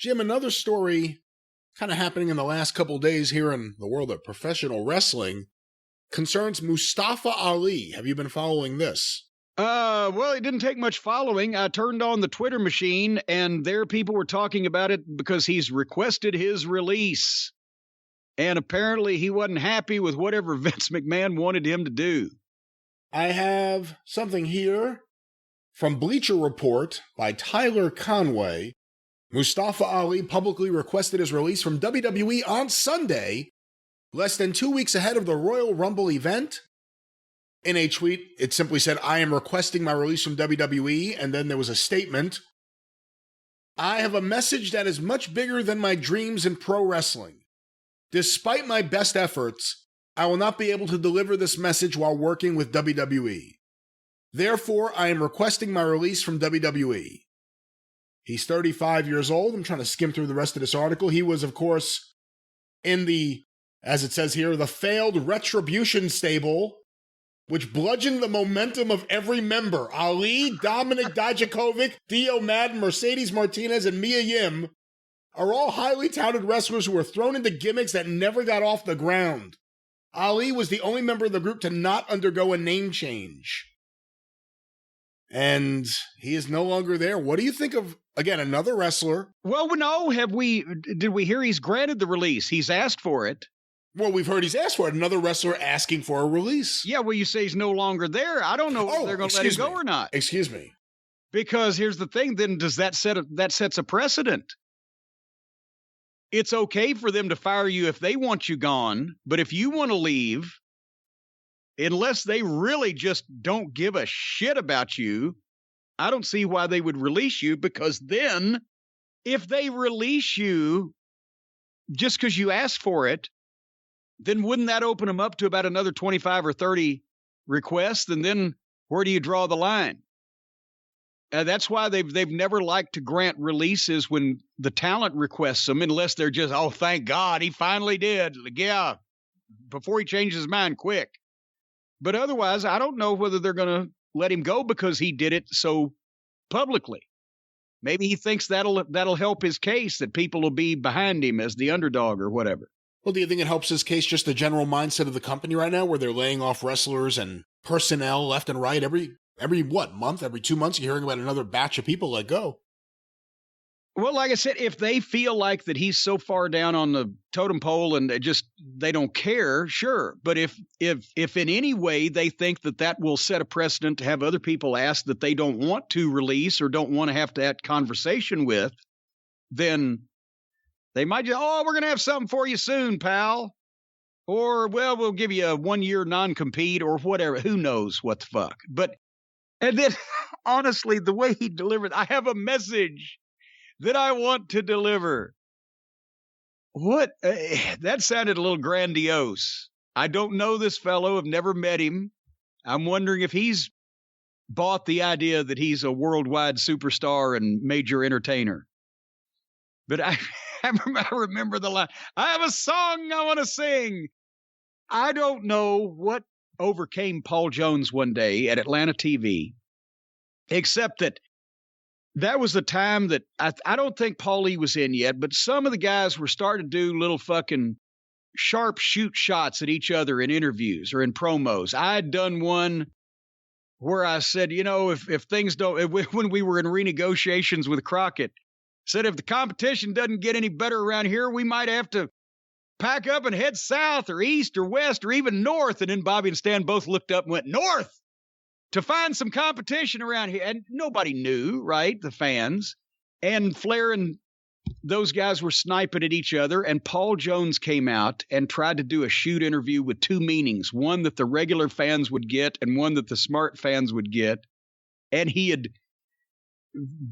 Jim, another story kind of happening in the last couple of days here in the world of professional wrestling concerns Mustafa Ali. Have you been following this? Well, it didn't take much following. I turned on the Twitter machine, and there people were talking about it because he's requested his release. And apparently he wasn't happy with whatever Vince McMahon wanted him to do. I have something here from Bleacher Report by Tyler Conway. Mustafa Ali publicly requested his release from WWE on Sunday, less than 2 weeks ahead of the Royal Rumble event. In a tweet, it simply said, "I am requesting my release from WWE," and then there was a statement. "I have a message that is much bigger than my dreams in pro wrestling. Despite my best efforts, I will not be able to deliver this message while working with WWE. Therefore, I am requesting my release from WWE." He's 35 years old. I'm trying to skim through the rest of this article. He was, of course, in the, as it says here, the failed Retribution stable, which bludgeoned the momentum of every member. Ali, Dominic Dijakovic, Dio Madden, Mercedes Martinez, and Mia Yim are all highly touted wrestlers who were thrown into gimmicks that never got off the ground. Ali was the only member of the group to not undergo a name change. And he is no longer there. What do you think of, again, another wrestler? Well, no, did we hear he's granted the release? He's asked for it. Well, we've heard he's asked for it. Another wrester asking for a release. Yeah, well, you say he's no longer there. I don't know if they're going to let him go or not. Excuse me. Because here's the thing, then does that sets a precedent? It's okay for them to fire you if they want you gone, but if you want to leave, unless they really just don't give a shit about you, I don't see why they would release you, because then if they release you just because you asked for it, then wouldn't that open them up to about another 25 or 30 requests? And then where do you draw the line? That's why they've never liked to grant releases when the talent requests them, unless they're just, oh, thank God, he finally did. Yeah, before he changes his mind quick. But otherwise, I don't know whether they're going to let him go because he did it so publicly. Maybe he thinks that'll help his case, that people will be behind him as the underdog or whatever. Well, do you think it helps his case, just the general mindset of the company right now, where they're laying off wrestlers and personnel left and right every month, every 2 months, you're hearing about another batch of people let go? Well, like I said, if they feel like that he's so far down on the totem pole and they don't care, sure. But if in any way they think that will set a precedent to have other people ask that they don't want to release or don't want to have that conversation with, then they might just, oh, we're going to have something for you soon, pal. Or, well, we'll give you a 1-year non-compete or whatever. Who knows what the fuck. But, and then, honestly, the way he delivered, I have a message that I want to deliver. What? That sounded a little grandiose. I don't know this fellow. I've never met him. I'm wondering if he's bought the idea that he's a worldwide superstar and major entertainer. But I remember the line. I have a song I want to sing. I don't know what overcame Paul Jones one day at Atlanta TV, except that was the time that I don't think Paulie was in yet, but some of the guys were starting to do little fucking sharp shoot shots at each other in interviews or in promos. I had done one where I said, if things don't, when we were in renegotiations with Crockett, said if the competition doesn't get any better around here, we might have to pack up and head south or east or west or even north. And then Bobby and Stan both looked up and went, north, to find some competition around here. And nobody knew, right? The fans. And Flair and those guys were sniping at each other. And Paul Jones came out and tried to do a shoot interview with two meanings, one that the regular fans would get and one that the smart fans would get. And he had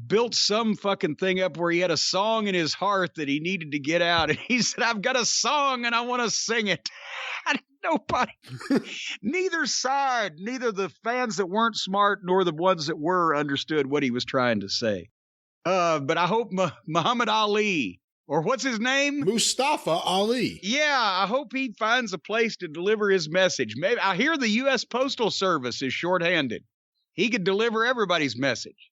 built some fucking thing up where he had a song in his heart that he needed to get out. And he said, I've got a song and I want to sing it. And nobody, neither side, neither the fans that weren't smart nor the ones that were understood what he was trying to say. But I hope Muhammad Ali, or what's his name? Mustafa Ali. Yeah, I hope he finds a place to deliver his message. Maybe I hear the U.S. Postal Service is shorthanded. He could deliver everybody's message.